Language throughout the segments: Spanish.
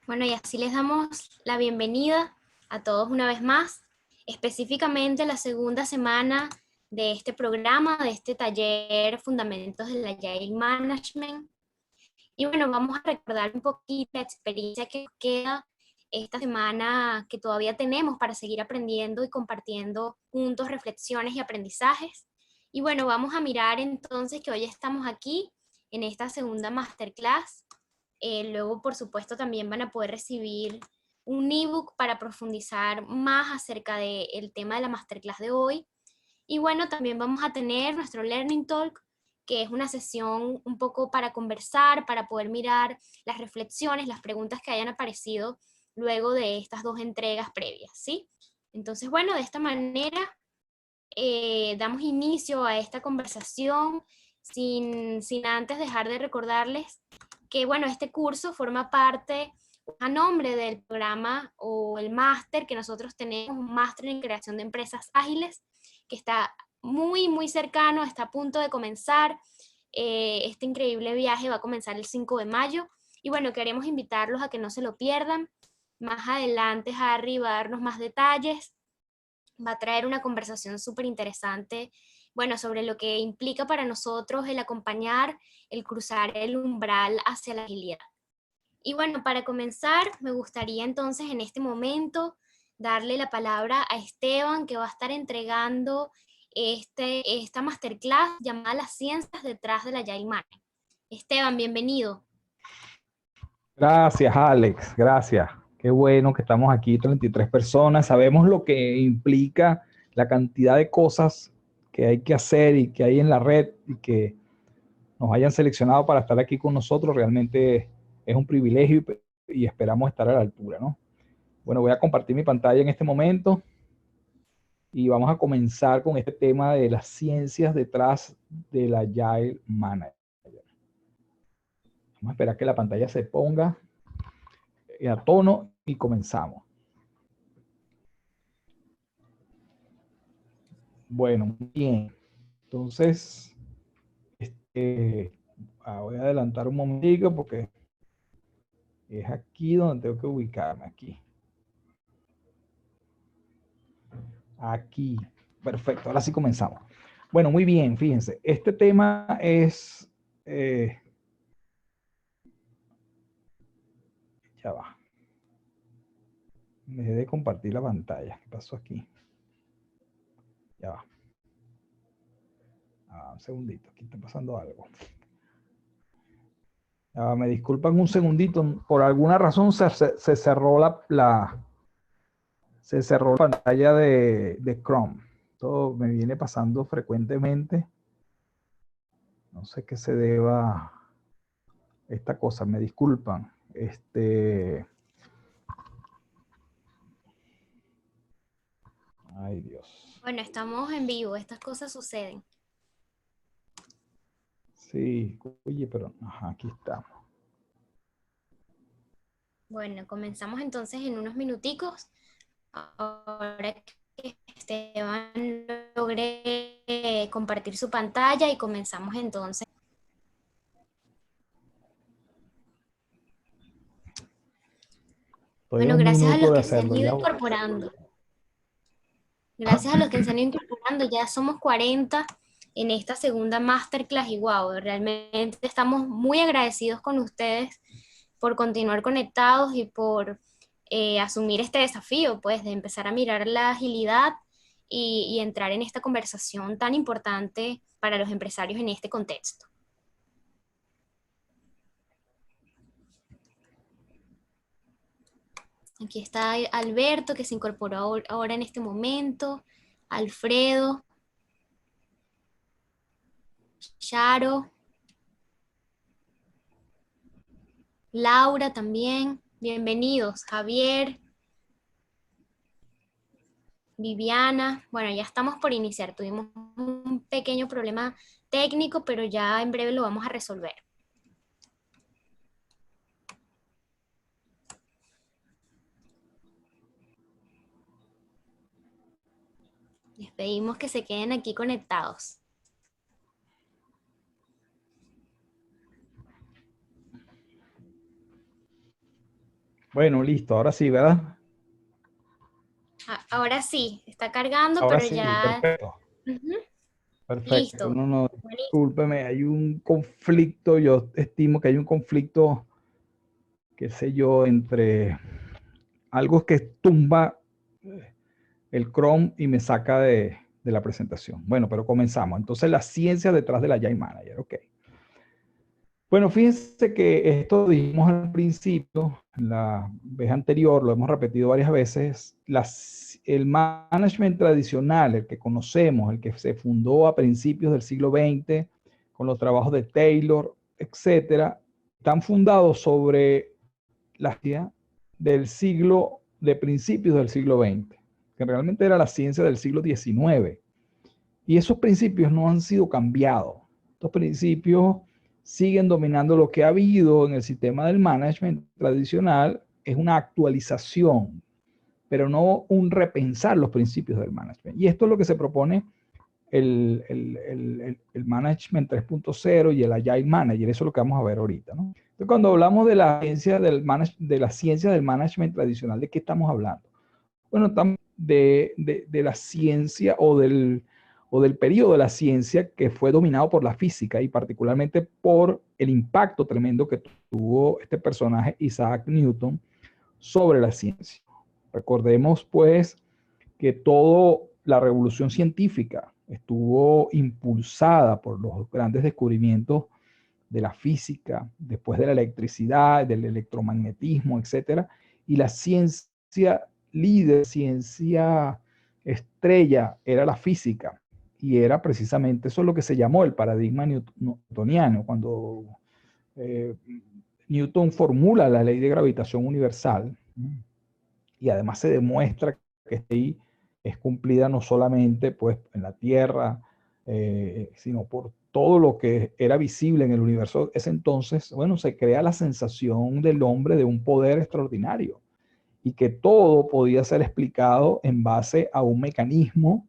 Bueno, y así les damos la bienvenida a todos una vez más, específicamente la segunda semana de este programa, de este taller Fundamentos del Agile Management. Y bueno, vamos a recordar un poquito la experiencia que queda esta semana que todavía tenemos para seguir aprendiendo y compartiendo juntos reflexiones y aprendizajes. Y bueno, vamos a mirar entonces que hoy estamos aquí en esta segunda masterclass. Luego, por supuesto, también van a poder recibir un ebook para profundizar más acerca del tema de la masterclass de hoy. Y bueno, también vamos a tener nuestro Learning Talk, que es una sesión un poco para conversar, para poder mirar las reflexiones, las preguntas que hayan aparecido luego de estas dos entregas previas, ¿sí? Entonces, bueno, de esta manera damos inicio a esta conversación sin antes dejar de recordarles que, bueno, este curso forma parte a nombre del programa o el máster que nosotros tenemos, un máster en creación de empresas ágiles, que está muy cercano, está a punto de comenzar. Este increíble viaje va a comenzar el 5 de mayo. Y bueno, queremos invitarlos a que no se lo pierdan. Más adelante Harry va a darnos más detalles, va a traer una conversación súper interesante, bueno, sobre lo que implica para nosotros el acompañar, el cruzar el umbral hacia la agilidad. Y bueno, para comenzar, me gustaría entonces en este momento darle la palabra a Esteban, que va a estar entregando esta masterclass llamada Las ciencias detrás de la Agile Management. Esteban, bienvenido. Gracias, Alex, gracias. Qué bueno que estamos aquí, 33 personas. Sabemos lo que implica la cantidad de cosas que hay que hacer y que hay en la red, y que nos hayan seleccionado para estar aquí con nosotros. Realmente es un privilegio y esperamos estar a la altura, ¿no? Bueno, voy a compartir mi pantalla en este momento y vamos a comenzar con este tema de las ciencias detrás del Agile Manager. Vamos a esperar que la pantalla se ponga a tono y comenzamos. Bueno, muy bien. Entonces, voy a adelantar un momentico porque es aquí donde tengo que ubicarme, aquí. Aquí. Perfecto, ahora sí comenzamos. Bueno, muy bien, fíjense. Este tema es... ya va. Dejé de compartir la pantalla. ¿Qué pasó aquí? Ya va. Un segundito, aquí está pasando algo. Me disculpan un segundito. Por alguna razón se cerró se cerró la pantalla de Chrome. Esto me viene pasando frecuentemente. No sé qué se deba esta cosa, me disculpan. Ay, Dios. Bueno, estamos en vivo, estas cosas suceden. Sí, oye, pero ajá, aquí estamos. Bueno, comenzamos entonces en unos minuticos. Ahora que Esteban logre compartir su pantalla y comenzamos entonces. Estoy a Bueno, un gracias a minuto los de que se han hacerlo, ido ya voy. incorporando. Gracias a los que se han ido incorporando, ya somos 40 en esta segunda masterclass y wow, realmente estamos muy agradecidos con ustedes por continuar conectados y por asumir este desafío, pues, de empezar a mirar la agilidad y entrar en esta conversación tan importante para los empresarios en este contexto. Aquí está Alberto, que se incorporó ahora en este momento, Alfredo, Charo, Laura también, bienvenidos, Javier, Viviana. Bueno, ya estamos por iniciar. Tuvimos un pequeño problema técnico, pero ya en breve lo vamos a resolver. Les pedimos que se queden aquí conectados. Bueno, listo, ahora sí, ¿verdad? Ahora sí, está cargando, Ahora pero sí, ya... perfecto. Ujú, Perfecto. listo. No, no, Buenísimo. discúlpeme, hay un conflicto, yo estimo que hay un conflicto, qué sé yo, entre algo que tumba el Chrome y me saca de la presentación. Bueno, pero comenzamos. Entonces, la ciencia detrás del Agile Manager, ok. Bueno, fíjense que esto dijimos al principio, la vez anterior, lo hemos repetido varias veces, el management tradicional, el que conocemos, el que se fundó a principios del siglo XX, con los trabajos de Taylor, etcétera, están fundados sobre la ciencia del siglo, de principios del siglo XX, que realmente era la ciencia del siglo XIX. Y esos principios no han sido cambiados. Estos principios siguen dominando lo que ha habido en el sistema del management tradicional, es una actualización, pero no un repensar los principios del management. Y esto es lo que se propone el Management 3.0 y el Agile Manager, eso es lo que vamos a ver ahorita, ¿no? Entonces, cuando hablamos de la ciencia de la ciencia del management tradicional, ¿de qué estamos hablando? Bueno, estamos de la ciencia o del periodo de la ciencia que fue dominado por la física y particularmente por el impacto tremendo que tuvo este personaje Isaac Newton sobre la ciencia. Recordemos pues que toda la revolución científica estuvo impulsada por los grandes descubrimientos de la física, después de la electricidad, del electromagnetismo, etcétera, y la ciencia líder, ciencia estrella era la física, y era precisamente eso lo que se llamó el paradigma newtoniano, cuando eh, Newton formula la ley de gravitación universal, y además se demuestra que esta ley es cumplida no solamente pues, en la Tierra, sino por todo lo que era visible en el universo. Ese entonces, bueno, se crea la sensación del hombre de un poder extraordinario y que todo podía ser explicado en base a un mecanismo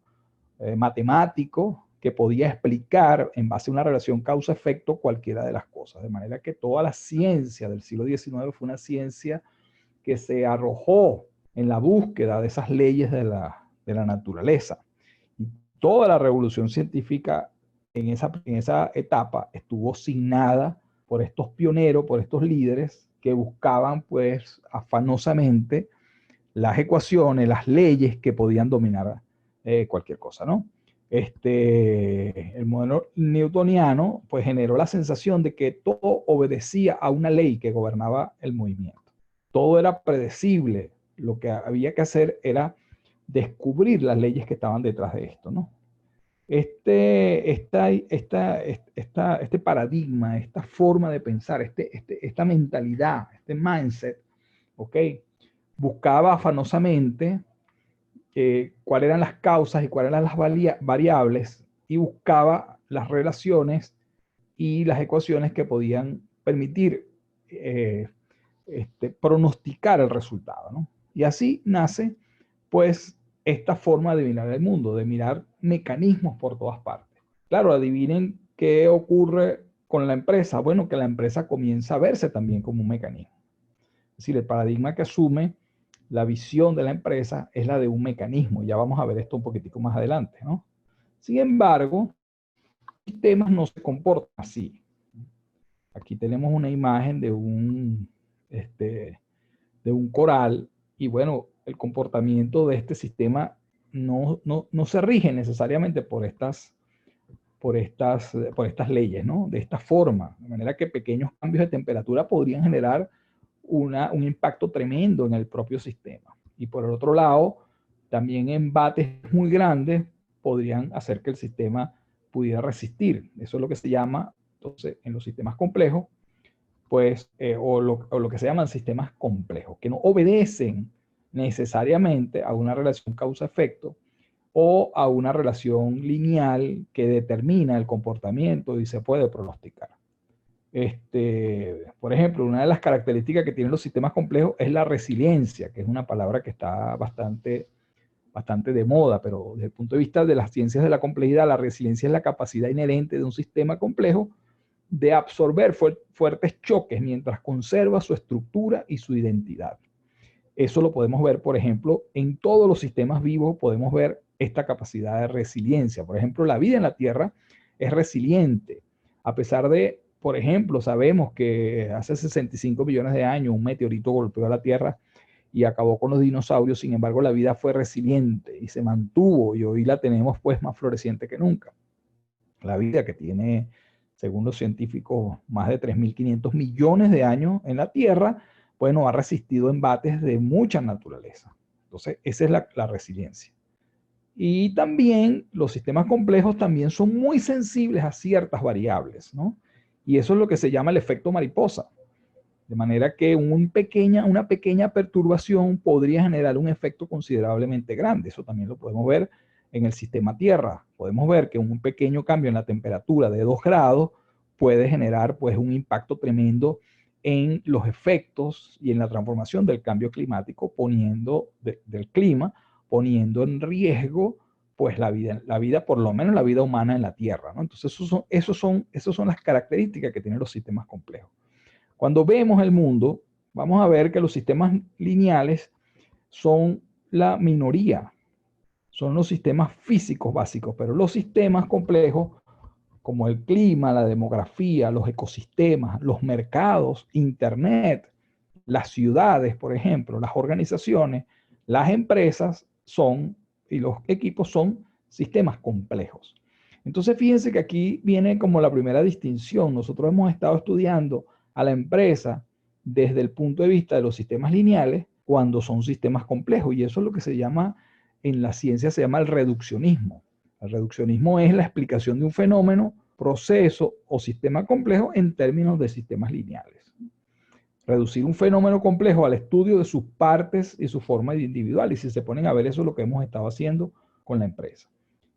matemático que podía explicar en base a una relación causa-efecto cualquiera de las cosas. De manera que toda la ciencia del siglo XIX fue una ciencia que se arrojó en la búsqueda de esas leyes de la naturaleza. Y toda la revolución científica en esa etapa estuvo signada por estos pioneros, por estos líderes que buscaban pues afanosamente las ecuaciones, las leyes que podían dominar cualquier cosa, ¿no? El modelo newtoniano pues generó la sensación de que todo obedecía a una ley que gobernaba el movimiento. Todo era predecible. Lo que había que hacer era descubrir las leyes que estaban detrás de esto, ¿no? Este paradigma, esta forma de pensar, esta mentalidad, este mindset, ¿ok? Buscaba afanosamente cuáles eran las causas y cuáles eran las variables y buscaba las relaciones y las ecuaciones que podían permitir pronosticar el resultado, ¿no? Y así nace, pues, esta forma de mirar el mundo, de mirar mecanismos por todas partes. Claro, adivinen qué ocurre con la empresa. Bueno, que la empresa comienza a verse también como un mecanismo. Es decir, el paradigma que asume la visión de la empresa es la de un mecanismo. Ya vamos a ver esto un poquitico más adelante, ¿no? Sin embargo, sistemas no se comportan así. Aquí tenemos una imagen de un coral y bueno, el comportamiento de este sistema no se rige necesariamente por estas leyes, ¿no? De esta forma, de manera que pequeños cambios de temperatura podrían generar un impacto tremendo en el propio sistema. Y por el otro lado, también embates muy grandes podrían hacer que el sistema pudiera resistir. Eso es lo que se llama, entonces, en los sistemas complejos, pues, o lo que se llaman sistemas complejos, que no obedecen necesariamente a una relación causa-efecto o a una relación lineal que determina el comportamiento y se puede pronosticar. Por ejemplo, una de las características que tienen los sistemas complejos es la resiliencia, que es una palabra que está bastante de moda, pero desde el punto de vista de las ciencias de la complejidad, la resiliencia es la capacidad inherente de un sistema complejo de absorber fuertes choques mientras conserva su estructura y su identidad. Eso lo podemos ver, por ejemplo, en todos los sistemas vivos podemos ver esta capacidad de resiliencia. Por ejemplo, la vida en la Tierra es resiliente, a pesar de, por ejemplo, sabemos que hace 65 millones de años un meteorito golpeó a la Tierra y acabó con los dinosaurios. Sin embargo, la vida fue resiliente y se mantuvo, y hoy la tenemos pues más floreciente que nunca. La vida que tiene, según los científicos, más de 3.500 millones de años en la Tierra, bueno, ha resistido embates de mucha naturaleza. Entonces, esa es la resiliencia. Y también los sistemas complejos también son muy sensibles a ciertas variables, ¿no? Y eso es lo que se llama el efecto mariposa. De manera que una pequeña perturbación podría generar un efecto considerablemente grande. Eso también lo podemos ver en el sistema Tierra. Podemos ver que un pequeño cambio en la temperatura de 2 grados puede generar pues un impacto tremendo en los efectos y en la transformación del cambio climático, del clima, poniendo en riesgo pues la vida, por lo menos la vida humana en la Tierra, ¿no? Entonces, esas son las características que tienen los sistemas complejos. Cuando vemos el mundo, vamos a ver que los sistemas lineales son la minoría, son los sistemas físicos básicos, pero los sistemas complejos, como el clima, la demografía, los ecosistemas, los mercados, Internet, las ciudades, por ejemplo, las organizaciones, las empresas y los equipos son sistemas complejos. Entonces, fíjense que aquí viene como la primera distinción. Nosotros hemos estado estudiando a la empresa desde el punto de vista de los sistemas lineales cuando son sistemas complejos, y eso es lo que se llama, en la ciencia se llama el reduccionismo. El reduccionismo es la explicación de un fenómeno, proceso o sistema complejo en términos de sistemas lineales. Reducir un fenómeno complejo al estudio de sus partes y su forma individual, y si se ponen a ver, eso es lo que hemos estado haciendo con la empresa.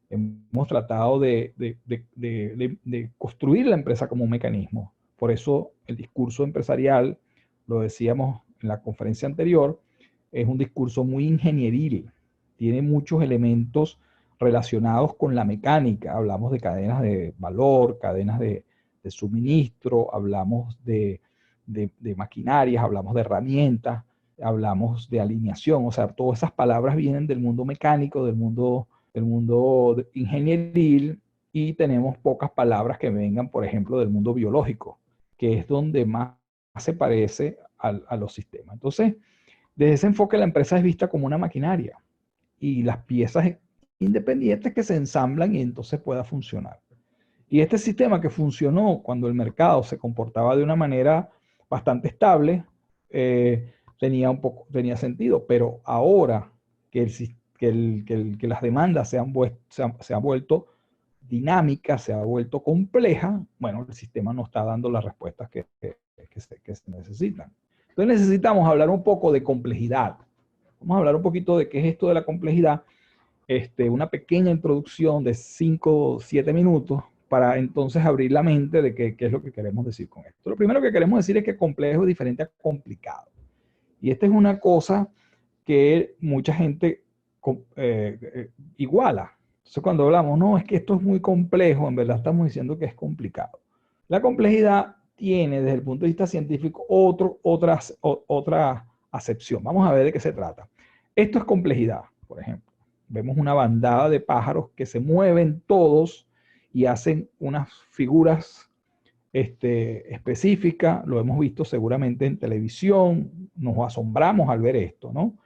Hemos tratado de construir la empresa como un mecanismo. Por eso el discurso empresarial, lo decíamos en la conferencia anterior, es un discurso muy ingenieril. Tiene muchos elementos relacionados con la mecánica. Hablamos de cadenas de valor, cadenas de suministro, hablamos de maquinarias, hablamos de herramientas, hablamos de alineación. O sea, todas esas palabras vienen del mundo mecánico, del mundo ingenieril, y tenemos pocas palabras que vengan, por ejemplo, del mundo biológico, que es donde más se parece a los sistemas. Entonces, desde ese enfoque, la empresa es vista como una maquinaria y las piezas independientes que se ensamblan y entonces pueda funcionar. Y este sistema que funcionó cuando el mercado se comportaba de una manera bastante estable, tenía sentido, pero ahora que las demandas se han vuelto dinámicas, se ha vuelto compleja, bueno, el sistema no está dando las respuestas que se necesitan. Entonces necesitamos hablar un poco de complejidad. Vamos a hablar un poquito de qué es esto de la complejidad, una pequeña introducción de 5 o 7 minutos para entonces abrir la mente de qué es lo que queremos decir con esto. Lo primero que queremos decir es que complejo es diferente a complicado. Y esta es una cosa que mucha gente iguala. Entonces, cuando hablamos, no, es que esto es muy complejo, en verdad estamos diciendo que es complicado. La complejidad tiene, desde el punto de vista científico, otra acepción. Vamos a ver de qué se trata. Esto es complejidad, por ejemplo. Vemos una bandada de pájaros que se mueven todos y hacen unas figuras específica, lo hemos visto seguramente en televisión, nos asombramos al ver esto, ¿no?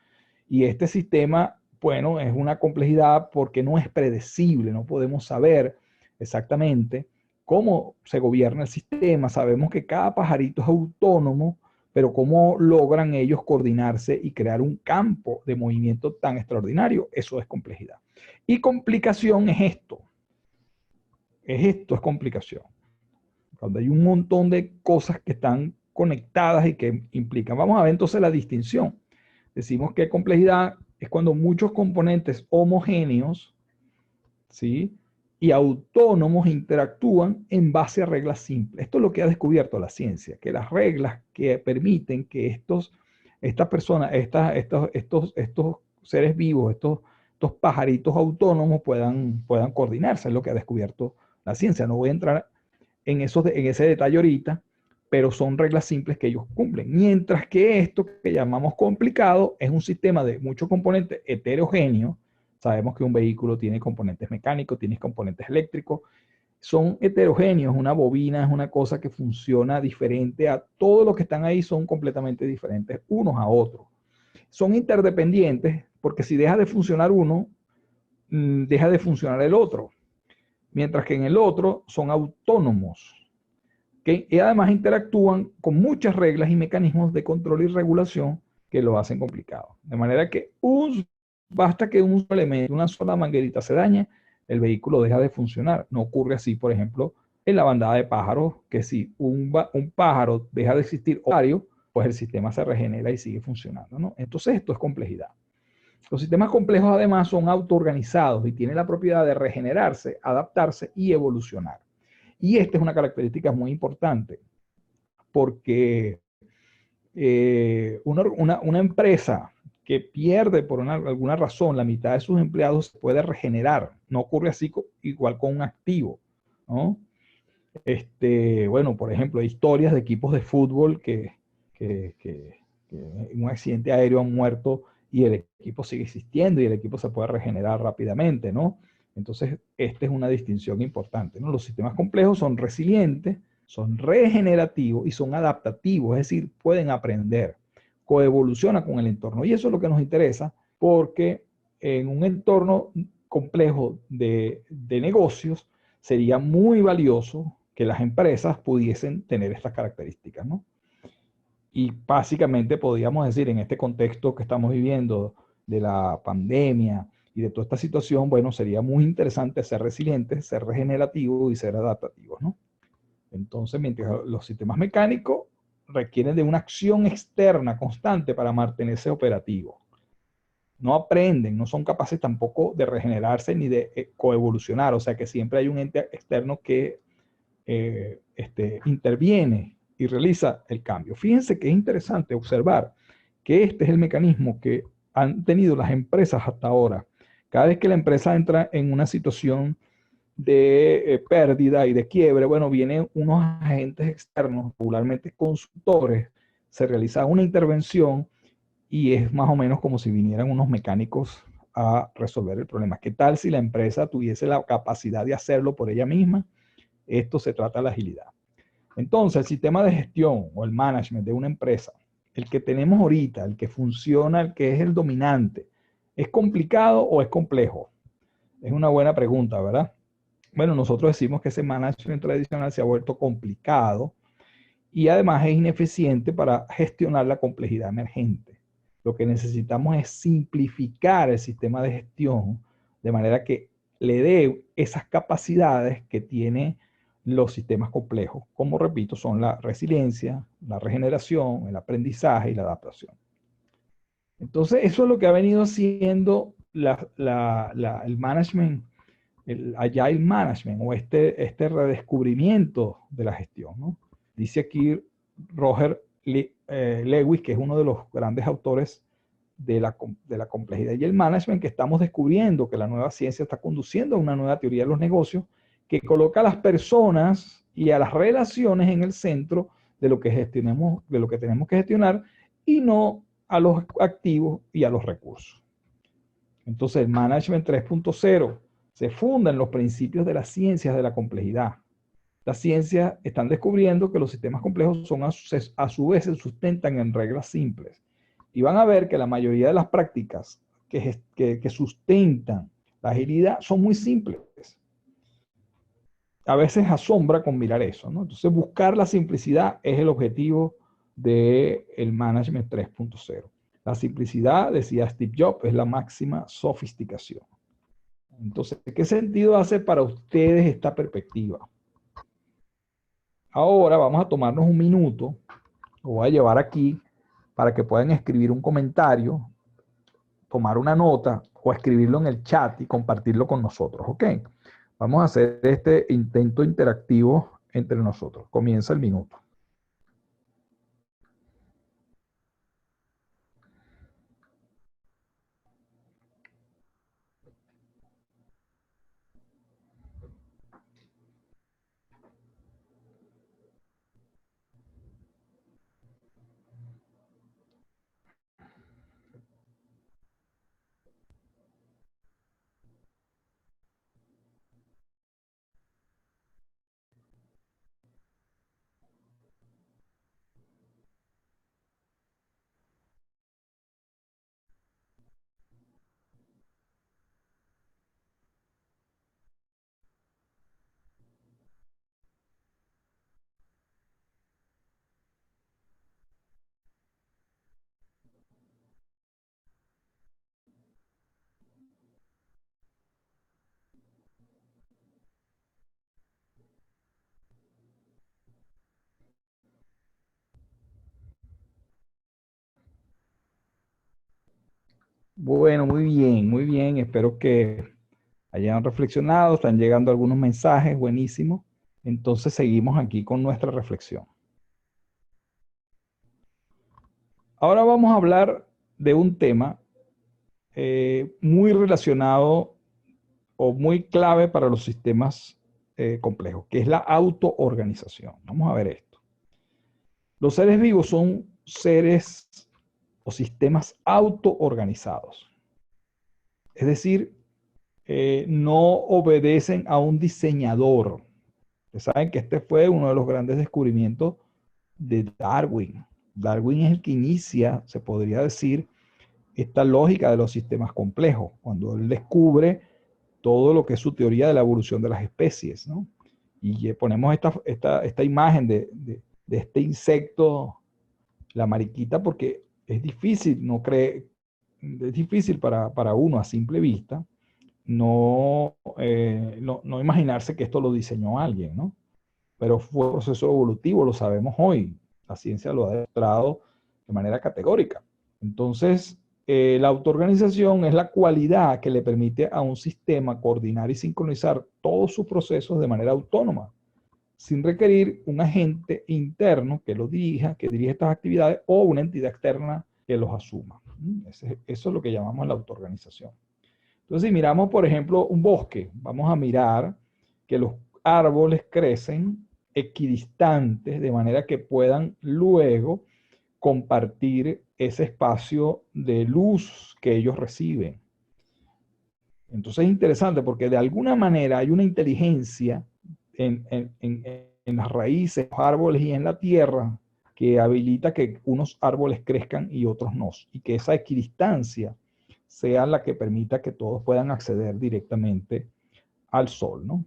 Y este sistema, bueno, es una complejidad porque no es predecible, no podemos saber exactamente cómo se gobierna el sistema. Sabemos que cada pajarito es autónomo, pero cómo logran ellos coordinarse y crear un campo de movimiento tan extraordinario, eso es complejidad. Y complicación es complicación. Cuando hay un montón de cosas que están conectadas y que implican. Vamos a ver entonces la distinción. Decimos que complejidad es cuando muchos componentes homogéneos, ¿sí?, y autónomos interactúan en base a reglas simples. Esto es lo que ha descubierto la ciencia, que las reglas que permiten que estas personas, estos seres vivos, estos pajaritos autónomos puedan coordinarse, es lo que ha descubierto la ciencia. No voy a entrar en ese detalle ahorita, pero son reglas simples que ellos cumplen. Mientras que esto que llamamos complicado es un sistema de muchos componentes heterogéneos. Sabemos que un vehículo tiene componentes mecánicos, tiene componentes eléctricos, son heterogéneos. Una bobina es una cosa que funciona diferente a todos los que están ahí, son completamente diferentes unos a otros. Son interdependientes porque si deja de funcionar uno, deja de funcionar el otro. Mientras que en el otro son autónomos, y además interactúan con muchas reglas y mecanismos de control y regulación que lo hacen complicado. De manera que basta que un solo elemento, una sola manguerita se dañe, el vehículo deja de funcionar. No ocurre así, por ejemplo, en la bandada de pájaros, que si un pájaro deja de existir horario, pues el sistema se regenera y sigue funcionando, ¿no? Entonces esto es complejidad. Los sistemas complejos además son autoorganizados y tienen la propiedad de regenerarse, adaptarse y evolucionar. Y esta es una característica muy importante, porque una empresa que pierde por alguna razón la mitad de sus empleados se puede regenerar. No ocurre así igual con un activo, ¿no? Bueno, por ejemplo, hay historias de equipos de fútbol que en un accidente aéreo han muerto y el equipo sigue existiendo y el equipo se puede regenerar rápidamente, ¿no? Entonces, esta es una distinción importante, ¿no? Los sistemas complejos son resilientes, son regenerativos y son adaptativos, es decir, pueden aprender, coevolucionan con el entorno. Y eso es lo que nos interesa, porque en un entorno complejo de negocios sería muy valioso que las empresas pudiesen tener estas características, ¿no? Y básicamente podríamos decir, en este contexto que estamos viviendo de la pandemia y de toda esta situación, bueno, sería muy interesante ser resilientes, ser regenerativos y ser adaptativos, ¿no? Entonces, mientras los sistemas mecánicos requieren de una acción externa constante para mantenerse operativos. No aprenden, no son capaces tampoco de regenerarse ni de coevolucionar, o sea que siempre hay un ente externo que interviene y realiza el cambio. Fíjense que es interesante observar que este es el mecanismo que han tenido las empresas hasta ahora. Cada vez que la empresa entra en una situación de pérdida y de quiebre, bueno, vienen unos agentes externos, regularmente consultores, se realiza una intervención y es más o menos como si vinieran unos mecánicos a resolver el problema. ¿Qué tal si la empresa tuviese la capacidad de hacerlo por ella misma? Esto se trata de la agilidad. Entonces, el sistema de gestión o el management de una empresa, el que tenemos ahorita, el que funciona, el que es el dominante, ¿es complicado o es complejo? Es una buena pregunta, ¿verdad? Bueno, nosotros decimos que ese management tradicional se ha vuelto complicado y además es ineficiente para gestionar la complejidad emergente. Lo que necesitamos es simplificar el sistema de gestión de manera que le dé esas capacidades que tiene los sistemas complejos, como repito, son la resiliencia, la regeneración, el aprendizaje y la adaptación. Entonces, eso es lo que ha venido haciendo el management, el agile management o este redescubrimiento de la gestión, ¿no? Dice aquí Roger Lewis, que es uno de los grandes autores de la complejidad y el management, que estamos descubriendo que la nueva ciencia está conduciendo a una nueva teoría de los negocios que coloca a las personas y a las relaciones en el centro de lo que gestionemos, de lo que tenemos que gestionar y no a los activos y a los recursos. Entonces, el Management 3.0 se funda en los principios de las ciencias de la complejidad. Las ciencias están descubriendo que los sistemas complejos son a su vez se sustentan en reglas simples. Y van a ver que la mayoría de las prácticas que sustentan la agilidad son muy simples. A veces asombra con mirar eso, ¿no? Entonces, buscar la simplicidad es el objetivo del Management 3.0. La simplicidad, decía Steve Jobs, es la máxima sofisticación. Entonces, ¿qué sentido hace para ustedes esta perspectiva? Ahora vamos a tomarnos un minuto, lo voy a llevar aquí, para que puedan escribir un comentario, tomar una nota o escribirlo en el chat y compartirlo con nosotros, ¿ok? Vamos a hacer este intento interactivo entre nosotros. Comienza el minuto. Bueno, muy bien. Espero que hayan reflexionado. Están llegando algunos mensajes, buenísimo. Entonces seguimos aquí con nuestra reflexión. Ahora vamos a hablar de un tema muy relacionado o muy clave para los sistemas complejos, que es la autoorganización. Vamos a ver esto. Los seres vivos son seres o sistemas autoorganizados. Es decir, no obedecen a un diseñador. Ustedes saben que este fue uno de los grandes descubrimientos de Darwin. Darwin es el que inicia, se podría decir, esta lógica de los sistemas complejos, cuando él descubre todo lo que es su teoría de la evolución de las especies, ¿no? Y ponemos esta imagen de este insecto, la mariquita, porque es difícil, es difícil para uno a simple vista no imaginarse que esto lo diseñó alguien, ¿no? Pero fue un proceso evolutivo, lo sabemos hoy. La ciencia lo ha demostrado de manera categórica. Entonces, la autoorganización es la cualidad que le permite a un sistema coordinar y sincronizar todos sus procesos de manera autónoma, sin requerir un agente interno que lo dirija, que dirija estas actividades, o una entidad externa que los asuma. Eso es lo que llamamos la autoorganización. Entonces, si miramos, por ejemplo, un bosque, vamos a mirar que los árboles crecen equidistantes de manera que puedan luego compartir ese espacio de luz que ellos reciben. Entonces es interesante porque de alguna manera hay una inteligencia en las raíces, los árboles y en la tierra que habilita que unos árboles crezcan y otros no, y que esa equidistancia sea la que permita que todos puedan acceder directamente al sol, ¿no?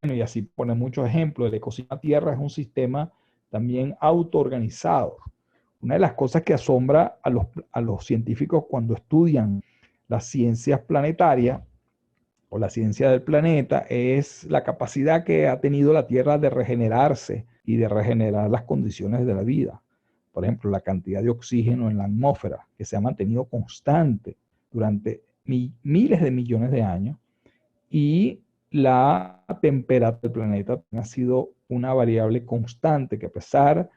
Bueno, y así pone muchos ejemplos. El ecosistema Tierra es un sistema también autoorganizado. Una de las cosas que asombra a los científicos cuando estudian las ciencias planetarias o la ciencia del planeta es la capacidad que ha tenido la Tierra de regenerarse y de regenerar las condiciones de la vida. Por ejemplo, la cantidad de oxígeno en la atmósfera, que se ha mantenido constante durante miles de millones de años, y la temperatura del planeta ha sido una variable constante, que a pesar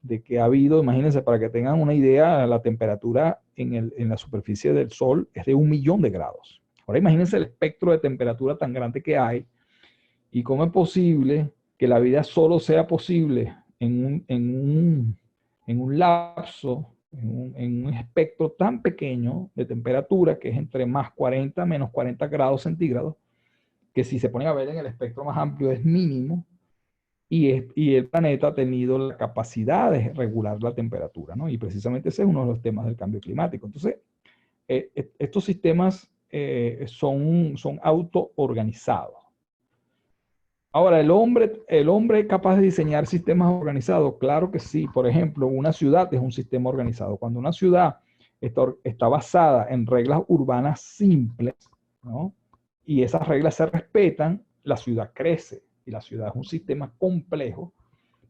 de que ha habido, imagínense, para que tengan una idea, la temperatura en la superficie del Sol es de 1.000.000 de grados. Ahora imagínense el espectro de temperatura tan grande que hay y cómo es posible que la vida solo sea posible en un lapso, en un espectro tan pequeño de temperatura, que es entre más 40, menos 40 grados centígrados, que si se pone a ver en el espectro más amplio es mínimo, y el planeta ha tenido la capacidad de regular la temperatura, ¿no? Y precisamente ese es uno de los temas del cambio climático. Entonces, estos sistemas son autoorganizados. Ahora, ¿el hombre es capaz de diseñar sistemas organizados? Claro que sí. Por ejemplo, una ciudad es un sistema organizado. Cuando una ciudad está basada en reglas urbanas simples, ¿no? Y esas reglas se respetan, la ciudad crece. Y la ciudad es un sistema complejo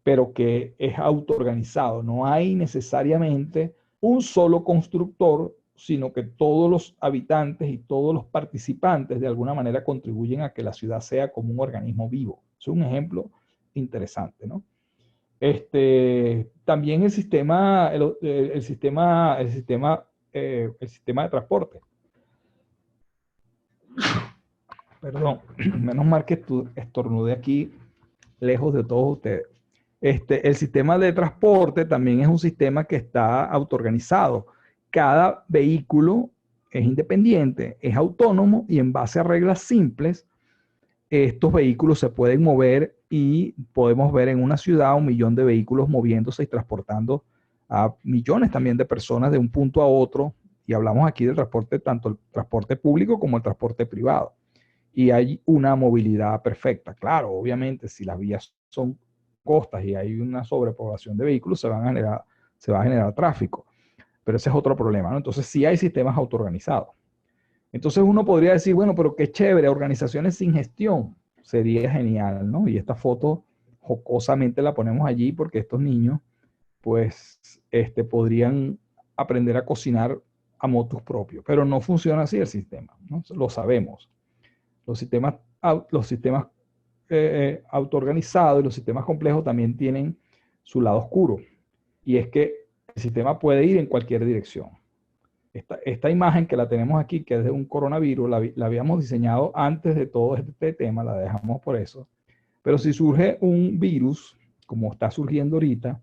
pero que es autoorganizado. No hay necesariamente un solo constructor, sino que todos los habitantes y todos los participantes de alguna manera contribuyen a que la ciudad sea como un organismo vivo. Es un ejemplo interesante, ¿no? También el sistema de transporte. Perdón, menos mal que estornudé aquí lejos de todos ustedes. El sistema de transporte también es un sistema que está autoorganizado. Cada vehículo es independiente, es autónomo y en base a reglas simples, estos vehículos se pueden mover y podemos ver en una ciudad 1 millón de vehículos moviéndose y transportando a millones también de personas de un punto a otro. Y hablamos aquí del transporte, tanto el transporte público como el transporte privado. Y hay una movilidad perfecta. Claro, obviamente, si las vías son costas y hay una sobrepoblación de vehículos, se va a generar tráfico. Pero ese es otro problema, ¿no? Entonces, sí hay sistemas autoorganizados. Entonces uno podría decir, bueno, pero qué chévere, organizaciones sin gestión. Sería genial, ¿no? Y esta foto jocosamente la ponemos allí porque estos niños, pues, podrían aprender a cocinar a motus propio. Pero no funciona así el sistema, ¿no? Lo sabemos. Los sistemas autoorganizados y los sistemas complejos también tienen su lado oscuro. Y es que el sistema puede ir en cualquier dirección. Esta imagen que la tenemos aquí, que es de un coronavirus, la habíamos diseñado antes de todo este tema, la dejamos por eso. Pero si surge un virus, como está surgiendo ahorita,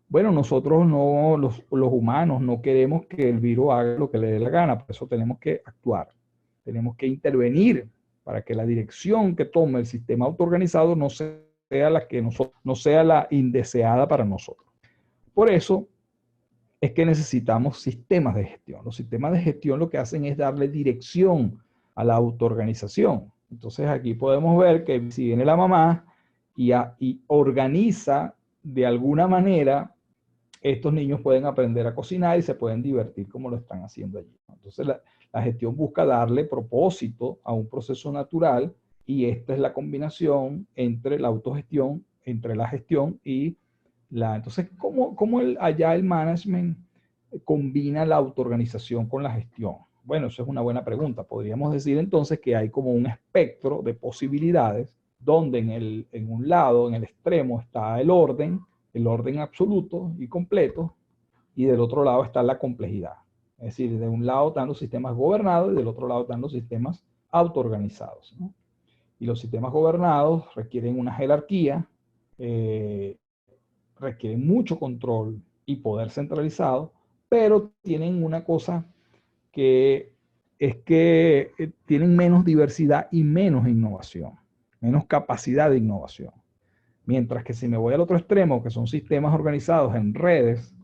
bueno, nosotros no, los humanos no queremos que el virus haga lo que le dé la gana, por eso tenemos que actuar, tenemos que intervenir para que la dirección que tome el sistema autoorganizado no sea no sea la indeseada para nosotros. Por eso es que necesitamos sistemas de gestión. Los sistemas de gestión lo que hacen es darle dirección a la autoorganización. Entonces aquí podemos ver que si viene la mamá y organiza de alguna manera, estos niños pueden aprender a cocinar y se pueden divertir como lo están haciendo allí. Entonces la gestión busca darle propósito a un proceso natural y esta es la combinación entre la autogestión, entre la gestión y entonces, ¿cómo allá el management combina la autoorganización con la gestión? Bueno, eso es una buena pregunta. Podríamos decir entonces que hay como un espectro de posibilidades donde en un lado, en el extremo, está el orden absoluto y completo, y del otro lado está la complejidad. Es decir, de un lado están los sistemas gobernados y del otro lado están los sistemas autoorganizados, ¿no? Y los sistemas gobernados requieren una jerarquía, requieren mucho control y poder centralizado, pero tienen una cosa que es que tienen menos diversidad y menos innovación, menos capacidad de innovación. Mientras que si me voy al otro extremo, que son sistemas organizados en redes,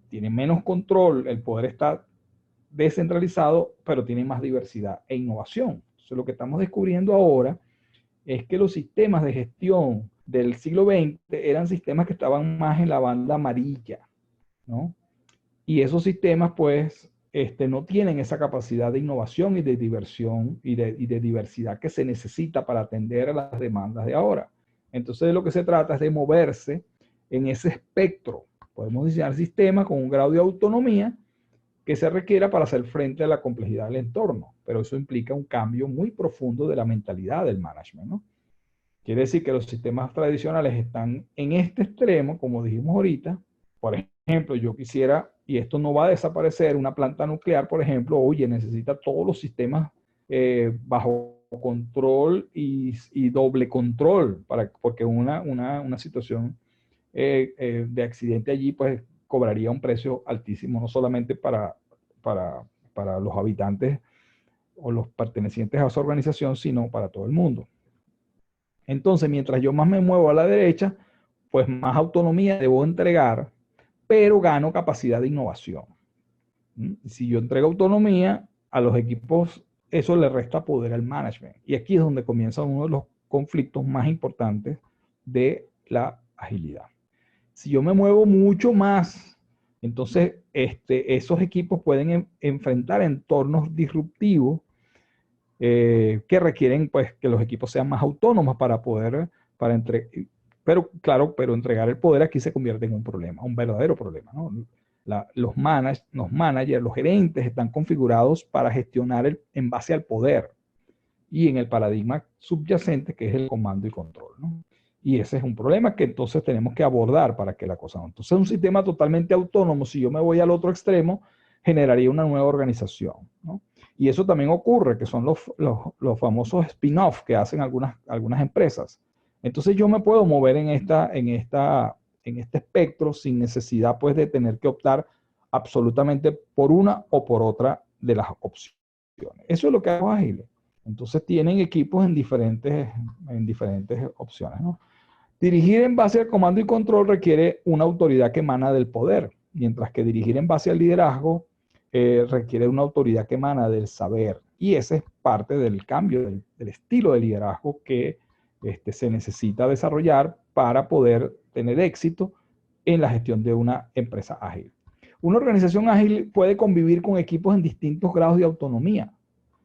tienen menos control, el poder está descentralizado, pero tienen más diversidad e innovación. Entonces, lo que estamos descubriendo ahora es que los sistemas de gestión del siglo XX eran sistemas que estaban más en la banda amarilla, ¿no? Y esos sistemas, pues, no tienen esa capacidad de innovación y de diversión y de diversidad que se necesita para atender a las demandas de ahora. Entonces, de lo que se trata es de moverse en ese espectro. Podemos diseñar sistemas con un grado de autonomía que se requiera para hacer frente a la complejidad del entorno, pero eso implica un cambio muy profundo de la mentalidad del management, ¿no? Quiere decir que los sistemas tradicionales están en este extremo, como dijimos ahorita. Por ejemplo, yo quisiera, y esto no va a desaparecer, una planta nuclear, por ejemplo, oye, necesita todos los sistemas bajo control y doble control, porque una situación de accidente allí, pues cobraría un precio altísimo, no solamente para los habitantes o los pertenecientes a esa organización, sino para todo el mundo. Entonces, mientras yo más me muevo a la derecha, pues más autonomía debo entregar, pero gano capacidad de innovación. Si yo entrego autonomía a los equipos, eso le resta poder al management. Y aquí es donde comienza uno de los conflictos más importantes de la agilidad. Si yo me muevo mucho más, entonces esos equipos pueden enfrentar entornos disruptivos que requieren, pues, que los equipos sean más autónomos para Pero claro, pero entregar el poder aquí se convierte en un problema, un verdadero problema, ¿no? Los managers, los gerentes están configurados para gestionar en base al poder y en el paradigma subyacente que es el comando y control, ¿no? Y ese es un problema que entonces tenemos que abordar para que la cosa no. Entonces, un sistema totalmente autónomo, si yo me voy al otro extremo, generaría una nueva organización, ¿no? Y eso también ocurre, que son los famosos spin-off que hacen algunas empresas. Entonces, yo me puedo mover en este espectro sin necesidad, pues, de tener que optar absolutamente por una o por otra de las opciones. Eso es lo que hago ágiles. Entonces tienen equipos en diferentes opciones, ¿no? Dirigir en base al comando y control requiere una autoridad que emana del poder, mientras que dirigir en base al liderazgo requiere una autoridad que emana del saber. Y ese es parte del cambio del estilo de liderazgo que se necesita desarrollar para poder tener éxito en la gestión de una empresa ágil. Una organización ágil puede convivir con equipos en distintos grados de autonomía,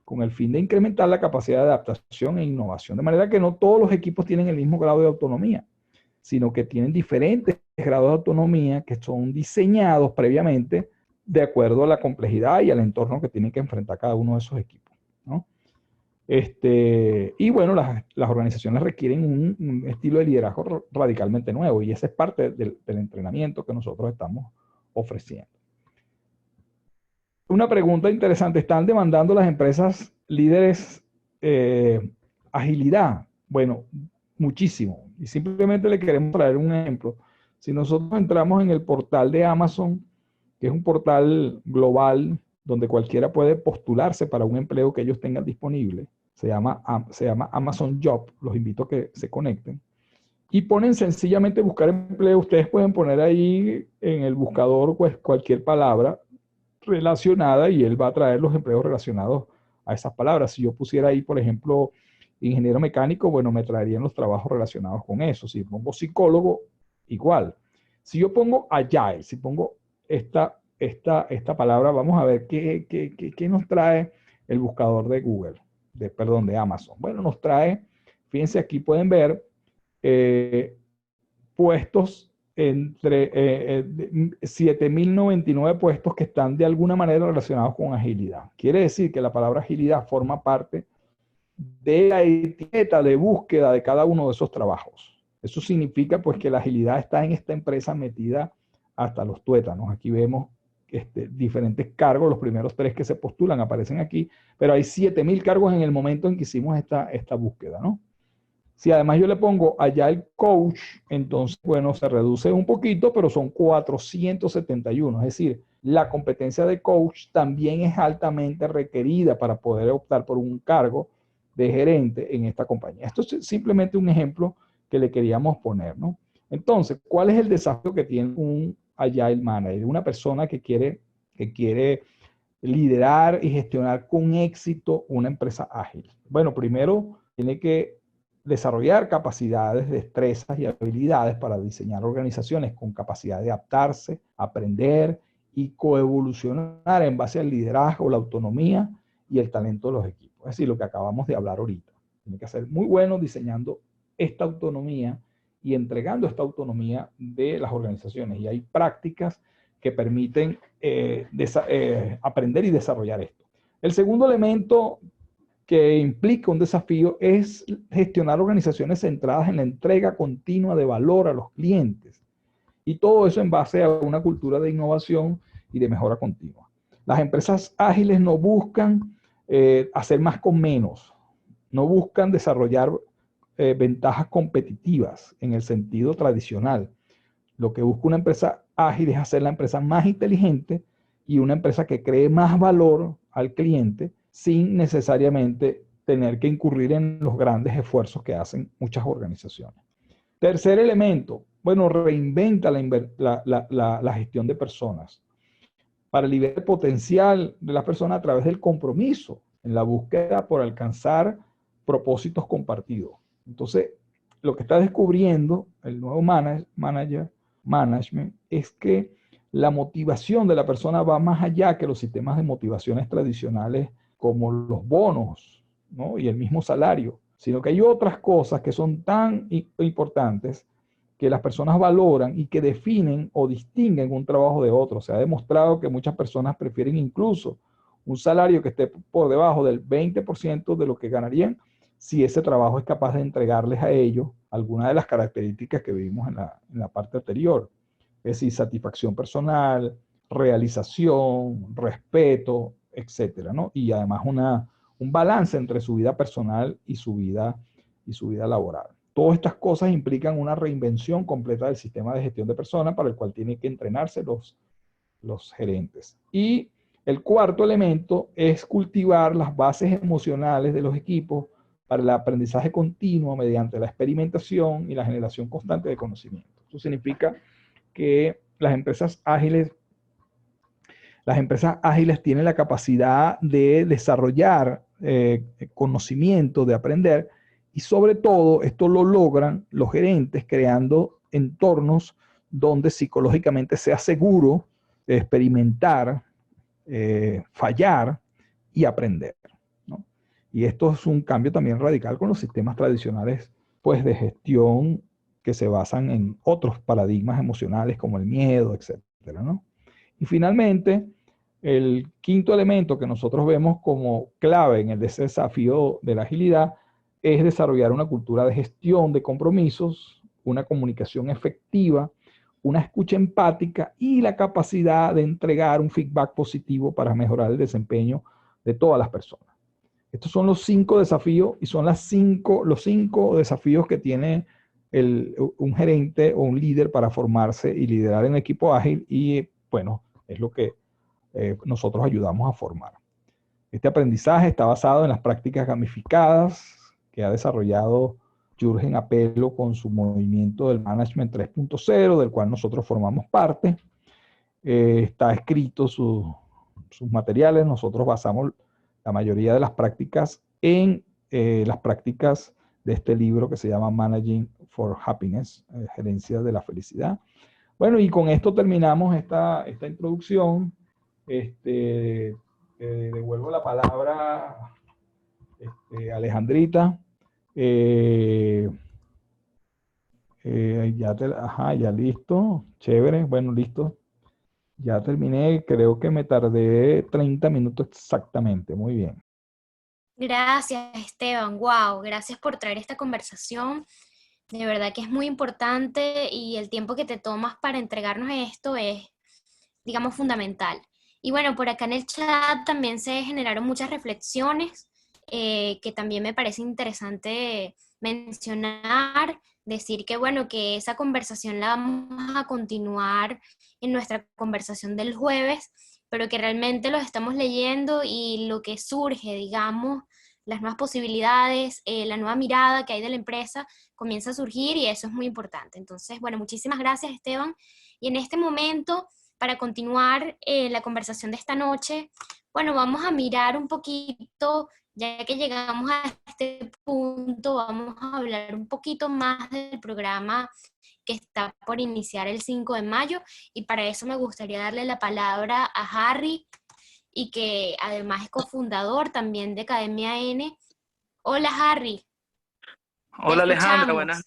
con el fin de incrementar la capacidad de adaptación e innovación. De manera que no todos los equipos tienen el mismo grado de autonomía, sino que tienen diferentes grados de autonomía que son diseñados previamente de acuerdo a la complejidad y al entorno que tienen que enfrentar cada uno de esos equipos, ¿no? Y bueno, las organizaciones requieren un estilo de liderazgo radicalmente nuevo y esa es parte del entrenamiento que nosotros estamos ofreciendo. Una pregunta interesante, ¿están demandando las empresas líderes agilidad? Bueno, muchísimo. Y simplemente le queremos traer un ejemplo. Si nosotros entramos en el portal de Amazon, que es un portal global donde cualquiera puede postularse para un empleo que ellos tengan disponible, se llama Amazon Job, los invito a que se conecten, y ponen sencillamente buscar empleo. Ustedes pueden poner ahí en el buscador pues, cualquier palabra relacionada y él va a traer los empleos relacionados a esas palabras. Si yo pusiera ahí, por ejemplo, ingeniero mecánico, bueno, me traerían los trabajos relacionados con eso. Si pongo psicólogo, igual. Si yo pongo agile, si pongo esta palabra, vamos a ver qué nos trae el buscador de Google, de Amazon. Bueno, nos trae, fíjense aquí pueden ver, puestos entre 7.099 puestos que están de alguna manera relacionados con agilidad. Quiere decir que la palabra agilidad forma parte de la etiqueta de búsqueda de cada uno de esos trabajos. Eso significa pues que la agilidad está en esta empresa metida hasta los tuétanos. Aquí vemos diferentes cargos, los primeros 3 que se postulan aparecen aquí, pero hay 7.000 cargos en el momento en que hicimos esta búsqueda, ¿no? Si además yo le pongo allá el coach, entonces, bueno, se reduce un poquito, pero son 471. Es decir, la competencia de coach también es altamente requerida para poder optar por un cargo de gerente en esta compañía. Esto es simplemente un ejemplo que le queríamos poner, ¿no? Entonces, ¿cuál es el desafío que tiene un Agile Manager? Una persona que quiere liderar y gestionar con éxito una empresa ágil. Bueno, primero tiene que desarrollar capacidades, destrezas y habilidades para diseñar organizaciones con capacidad de adaptarse, aprender y coevolucionar en base al liderazgo, la autonomía y el talento de los equipos. Es decir, lo que acabamos de hablar ahorita. Tiene que ser muy bueno diseñando esta autonomía y entregando esta autonomía de las organizaciones. Y hay prácticas que permiten aprender y desarrollar esto. El segundo elemento que implica un desafío es gestionar organizaciones centradas en la entrega continua de valor a los clientes. Y todo eso en base a una cultura de innovación y de mejora continua. Las empresas ágiles no buscan hacer más con menos, no buscan desarrollar ventajas competitivas en el sentido tradicional. Lo que busca una empresa ágil es hacer la empresa más inteligente y una empresa que cree más valor al cliente sin necesariamente tener que incurrir en los grandes esfuerzos que hacen muchas organizaciones. Tercer elemento, bueno, reinventa la gestión de personas para liberar el potencial de las personas a través del compromiso en la búsqueda por alcanzar propósitos compartidos. Entonces, lo que está descubriendo el nuevo management es que la motivación de la persona va más allá que los sistemas de motivaciones tradicionales como los bonos, ¿no? Y el mismo salario, sino que hay otras cosas que son tan importantes que las personas valoran y que definen o distinguen un trabajo de otro. Se ha demostrado que muchas personas prefieren incluso un salario que esté por debajo del 20% de lo que ganarían si ese trabajo es capaz de entregarles a ellos algunas de las características que vimos en la parte anterior. Es decir, satisfacción personal, realización, respeto, etcétera, ¿no? Y además un balance entre su vida personal y su vida laboral. Todas estas cosas implican una reinvención completa del sistema de gestión de personas para el cual tienen que entrenarse los gerentes. Y el cuarto elemento es cultivar las bases emocionales de los equipos para el aprendizaje continuo mediante la experimentación y la generación constante de conocimiento. Eso significa que las empresas ágiles tienen la capacidad de desarrollar conocimiento, de aprender, y sobre todo esto lo logran los gerentes creando entornos donde psicológicamente sea seguro experimentar, fallar y aprender, ¿no? Y esto es un cambio también radical con los sistemas tradicionales, pues, de gestión que se basan en otros paradigmas emocionales como el miedo, etcétera, ¿no? Y finalmente, el quinto elemento que nosotros vemos como clave en el desafío de la agilidad es desarrollar una cultura de gestión de compromisos, una comunicación efectiva, una escucha empática y la capacidad de entregar un feedback positivo para mejorar el desempeño de todas las personas. Estos son los 5 desafíos y son los 5 desafíos que tiene un gerente o un líder para formarse y liderar en un equipo ágil, y bueno, es lo que nosotros ayudamos a formar. Este aprendizaje está basado en las prácticas gamificadas que ha desarrollado Jürgen Apelo con su movimiento del Management 3.0, del cual nosotros formamos parte. Está escrito sus materiales. Nosotros basamos la mayoría de las prácticas en las prácticas de este libro que se llama Managing for Happiness, Gerencia de la Felicidad. Bueno, y con esto terminamos esta introducción. Devuelvo la palabra Alejandrita. Ya listo. Chévere. Bueno, listo. Ya terminé. Creo que me tardé 30 minutos exactamente. Muy bien. Gracias, Esteban. Wow, gracias por traer esta conversación. De verdad que es muy importante y el tiempo que te tomas para entregarnos esto es, digamos, fundamental. Y bueno, por acá en el chat también se generaron muchas reflexiones que también me parece interesante mencionar, decir que bueno, que esa conversación la vamos a continuar en nuestra conversación del jueves, pero que realmente los estamos leyendo y lo que surge, digamos, las nuevas posibilidades, la nueva mirada que hay de la empresa comienza a surgir y eso es muy importante. Entonces, bueno, muchísimas gracias, Esteban. Y en este momento, para continuar la conversación de esta noche, bueno, vamos a mirar un poquito, ya que llegamos a este punto, vamos a hablar un poquito más del programa que está por iniciar el 5 de mayo, y para eso me gustaría darle la palabra a Harry, y que además es cofundador también de Academia N. Hola, Harry, te Hola Alejandra, escuchamos.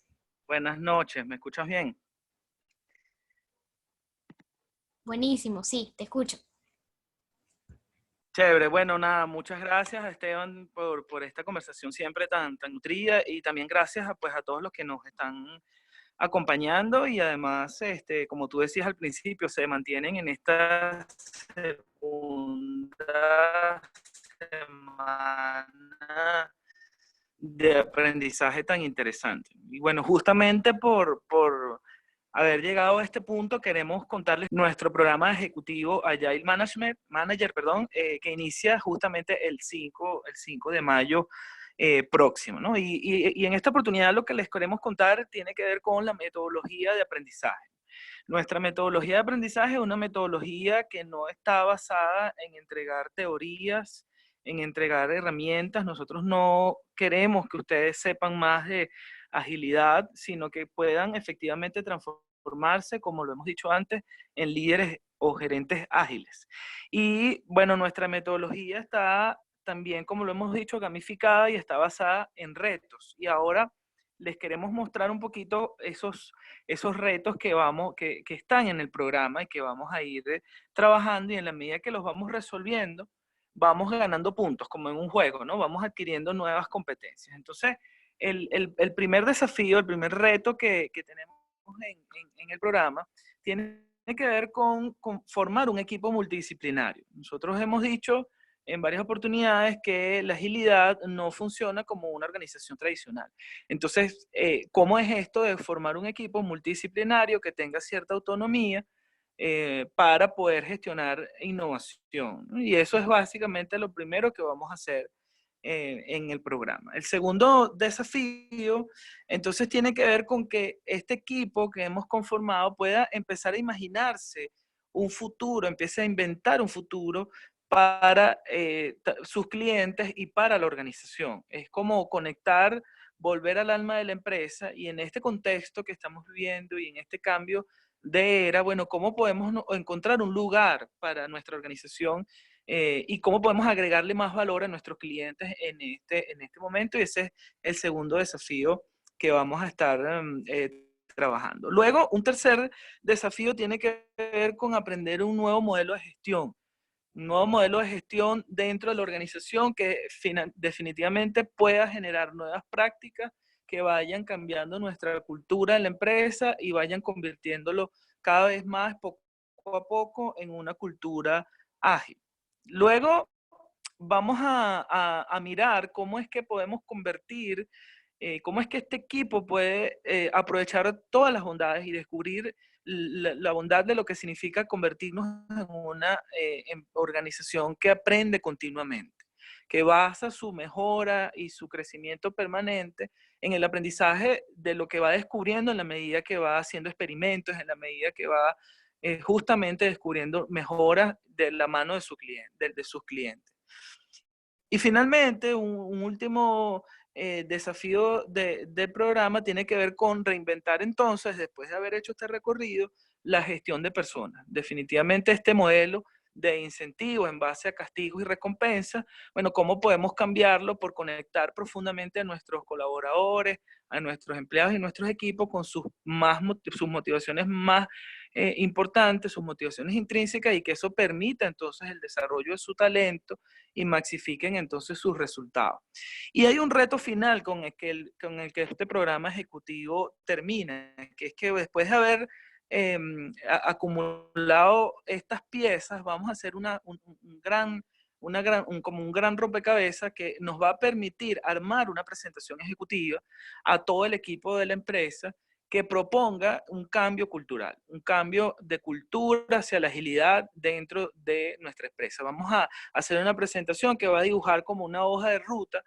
buenas noches, ¿me escuchas bien? Buenísimo, sí, te escucho. Chévere, bueno, nada, muchas gracias Esteban por esta conversación siempre tan nutrida, y también gracias pues a todos los que nos están acompañando, y además, como tú decías al principio, se mantienen en esta segunda semana de aprendizaje tan interesante. Y bueno, justamente por haber llegado a este punto, queremos contarles nuestro programa ejecutivo Agile Manager, que inicia justamente el 5 de mayo próximo, ¿no? Y en esta oportunidad lo que les queremos contar tiene que ver con la metodología de aprendizaje. Nuestra metodología de aprendizaje es una metodología que no está basada en entregar teorías, en entregar herramientas. Nosotros no queremos que ustedes sepan más de agilidad, sino que puedan efectivamente transformarse, como lo hemos dicho antes, en líderes o gerentes ágiles. Y bueno, nuestra metodología está también, como lo hemos dicho, gamificada y está basada en retos. Y ahora les queremos mostrar un poquito esos retos que están en el programa y que vamos a ir trabajando, y en la medida que los vamos resolviendo, vamos ganando puntos, como en un juego, ¿no? Vamos adquiriendo nuevas competencias. Entonces, el primer desafío, el primer reto que tenemos en el programa tiene que ver con formar un equipo multidisciplinario. Nosotros hemos dicho en varias oportunidades que la agilidad no funciona como una organización tradicional. Entonces, ¿cómo es esto de formar un equipo multidisciplinario que tenga cierta autonomía para poder gestionar innovación? Y eso es básicamente lo primero que vamos a hacer en el programa. El segundo desafío, entonces, tiene que ver con que este equipo que hemos conformado pueda empezar a imaginarse un futuro, empiece a inventar un futuro para sus clientes y para la organización. Es como conectar, volver al alma de la empresa, y en este contexto que estamos viviendo y en este cambio de era, bueno, ¿cómo podemos encontrar un lugar para nuestra organización y cómo podemos agregarle más valor a nuestros clientes en este momento? Y ese es el segundo desafío que vamos a estar trabajando. Luego, un tercer desafío tiene que ver con aprender un nuevo modelo de gestión. Un nuevo modelo de gestión dentro de la organización que definitivamente pueda generar nuevas prácticas que vayan cambiando nuestra cultura en la empresa y vayan convirtiéndolo cada vez más poco a poco en una cultura ágil. Luego vamos a mirar cómo es que podemos convertir, cómo es que este equipo puede aprovechar todas las bondades y descubrir la bondad de lo que significa convertirnos en una organización que aprende continuamente, que basa su mejora y su crecimiento permanente en el aprendizaje de lo que va descubriendo en la medida que va haciendo experimentos, en la medida que va justamente descubriendo mejoras de la mano de sus clientes. Y finalmente, un último desafío del programa tiene que ver con reinventar entonces, después de haber hecho este recorrido, la gestión de personas. Definitivamente este modelo de incentivos en base a castigos y recompensas, bueno, ¿cómo podemos cambiarlo por conectar profundamente a nuestros colaboradores, a nuestros empleados y nuestros equipos con sus motivaciones más importantes, sus motivaciones intrínsecas, y que eso permita entonces el desarrollo de su talento y maxifiquen entonces sus resultados? Y hay un reto final con el que este programa ejecutivo termina, que es que después de haber acumulado estas piezas, vamos a hacer como un gran rompecabezas que nos va a permitir armar una presentación ejecutiva a todo el equipo de la empresa que proponga un cambio cultural, un cambio de cultura hacia la agilidad dentro de nuestra empresa. Vamos a hacer una presentación que va a dibujar como una hoja de ruta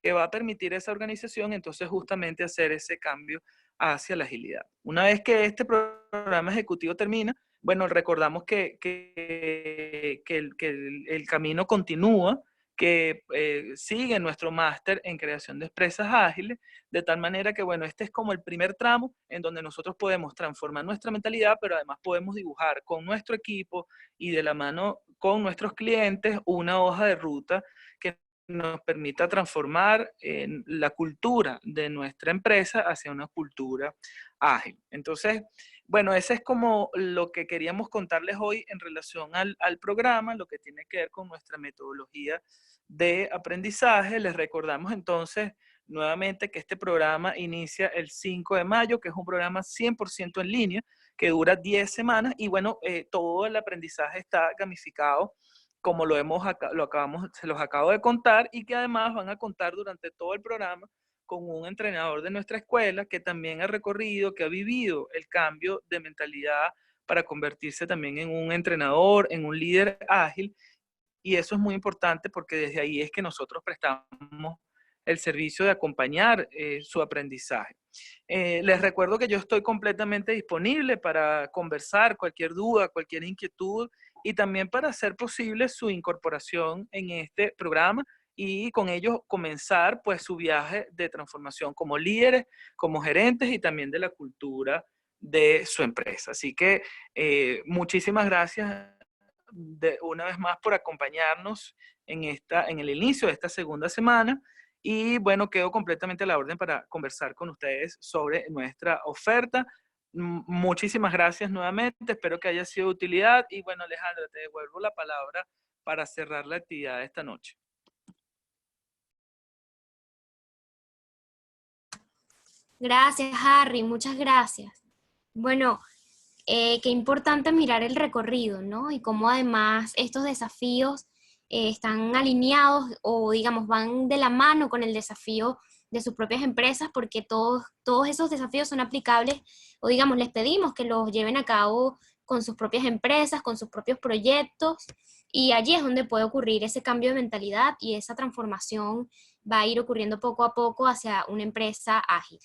que va a permitir a esa organización entonces justamente hacer ese cambio hacia la agilidad. Una vez que este programa ejecutivo termina, bueno, recordamos que el camino continúa, que sigue nuestro máster en creación de empresas ágiles, de tal manera que, bueno, este es como el primer tramo en donde nosotros podemos transformar nuestra mentalidad, pero además podemos dibujar con nuestro equipo y de la mano con nuestros clientes una hoja de ruta que nos permita transformar la cultura de nuestra empresa hacia una cultura ágil. Entonces, bueno, ese es como lo que queríamos contarles hoy en relación al programa, lo que tiene que ver con nuestra metodología de aprendizaje. Les recordamos entonces nuevamente que este programa inicia el 5 de mayo, que es un programa 100% en línea, que dura 10 semanas, y bueno, todo el aprendizaje está gamificado, como se los acabo de contar, y que además van a contar durante todo el programa con un entrenador de nuestra escuela que también ha recorrido, que ha vivido el cambio de mentalidad para convertirse también en un entrenador, en un líder ágil. Y eso es muy importante porque desde ahí es que nosotros prestamos el servicio de acompañar su aprendizaje. Les recuerdo que yo estoy completamente disponible para conversar cualquier duda, cualquier inquietud, y también para hacer posible su incorporación en este programa y con ello comenzar pues su viaje de transformación como líderes, como gerentes y también de la cultura de su empresa. Así que muchísimas gracias una vez más por acompañarnos en el inicio de esta segunda semana, Y bueno, quedo completamente a la orden para conversar con ustedes sobre nuestra oferta. Muchísimas gracias nuevamente, espero que haya sido de utilidad. Y bueno, Alejandra, te devuelvo la palabra para cerrar la actividad de esta noche. Gracias, Harry, muchas gracias. Bueno, qué importante mirar el recorrido, ¿no? Y cómo además estos desafíos están alineados o digamos van de la mano con el desafío de sus propias empresas, porque todos esos desafíos son aplicables o digamos les pedimos que los lleven a cabo con sus propias empresas, con sus propios proyectos, y allí es donde puede ocurrir ese cambio de mentalidad y esa transformación va a ir ocurriendo poco a poco hacia una empresa ágil.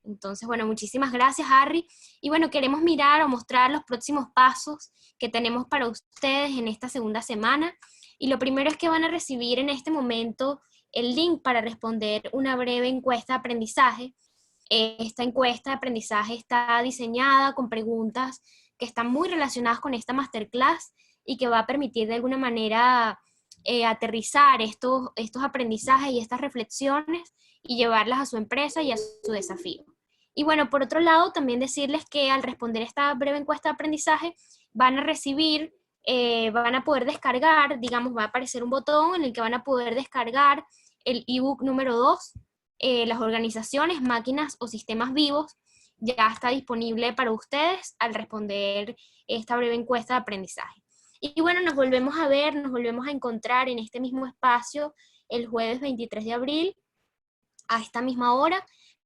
Entonces, bueno, muchísimas gracias, Harry. Y bueno, queremos mirar o mostrar los próximos pasos que tenemos para ustedes en esta segunda semana. Y lo primero es que van a recibir en este momento el link para responder una breve encuesta de aprendizaje. Esta encuesta de aprendizaje está diseñada con preguntas que están muy relacionadas con esta masterclass y que va a permitir de alguna manera aterrizar estos aprendizajes y estas reflexiones y llevarlas a su empresa y a su desafío. Y bueno, por otro lado, también decirles que al responder esta breve encuesta de aprendizaje, van a recibir, van a poder descargar, digamos, va a aparecer un botón en el que van a poder descargar el ebook número 2, las organizaciones, máquinas o sistemas vivos. Ya está disponible para ustedes al responder esta breve encuesta de aprendizaje. Y bueno, nos volvemos a ver, nos volvemos a encontrar en este mismo espacio el jueves 23 de abril a esta misma hora,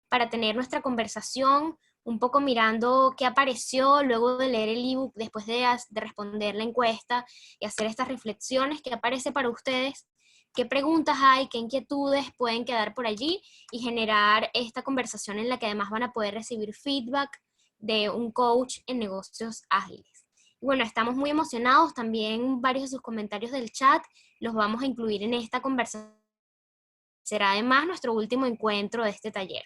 para tener nuestra conversación, un poco mirando qué apareció luego de leer el ebook, después de responder la encuesta y hacer estas reflexiones, qué aparece para ustedes, qué preguntas hay, qué inquietudes pueden quedar por allí y generar esta conversación en la que además van a poder recibir feedback de un coach en negocios ágiles. Bueno, estamos muy emocionados, también varios de sus comentarios del chat los vamos a incluir en esta conversación. Será además nuestro último encuentro de este taller.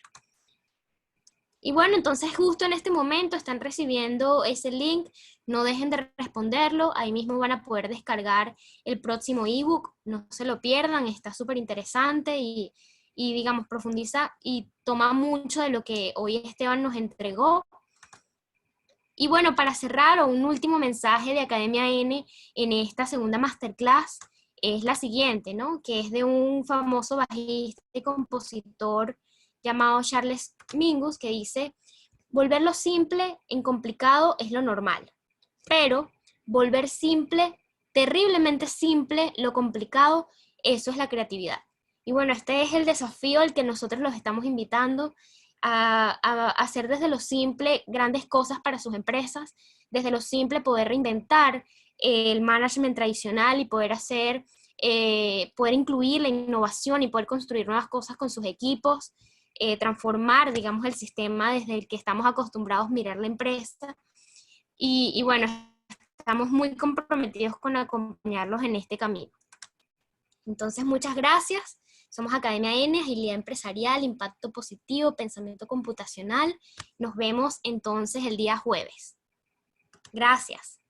Y bueno, entonces justo en este momento están recibiendo ese link, no dejen de responderlo, ahí mismo van a poder descargar el próximo ebook, no se lo pierdan, está súper interesante y digamos profundiza y toma mucho de lo que hoy Esteban nos entregó. Y bueno, para cerrar, un último mensaje de Academia N en esta segunda masterclass es la siguiente, ¿no? Que es de un famoso bajista y compositor llamado Charles Mingus, que dice: volver lo simple en complicado es lo normal, pero volver simple, terriblemente simple, lo complicado, eso es la creatividad. Y bueno, este es el desafío al que nosotros los estamos invitando a hacer desde lo simple grandes cosas para sus empresas, desde lo simple poder reinventar el management tradicional y poder hacer, poder incluir la innovación y poder construir nuevas cosas con sus equipos, transformar, digamos, el sistema desde el que estamos acostumbrados a mirar la empresa. Y bueno, estamos muy comprometidos con acompañarlos en este camino. Entonces, muchas gracias. Somos Academia N, Agilidad Empresarial, Impacto Positivo, Pensamiento Computacional. Nos vemos entonces el día jueves. Gracias.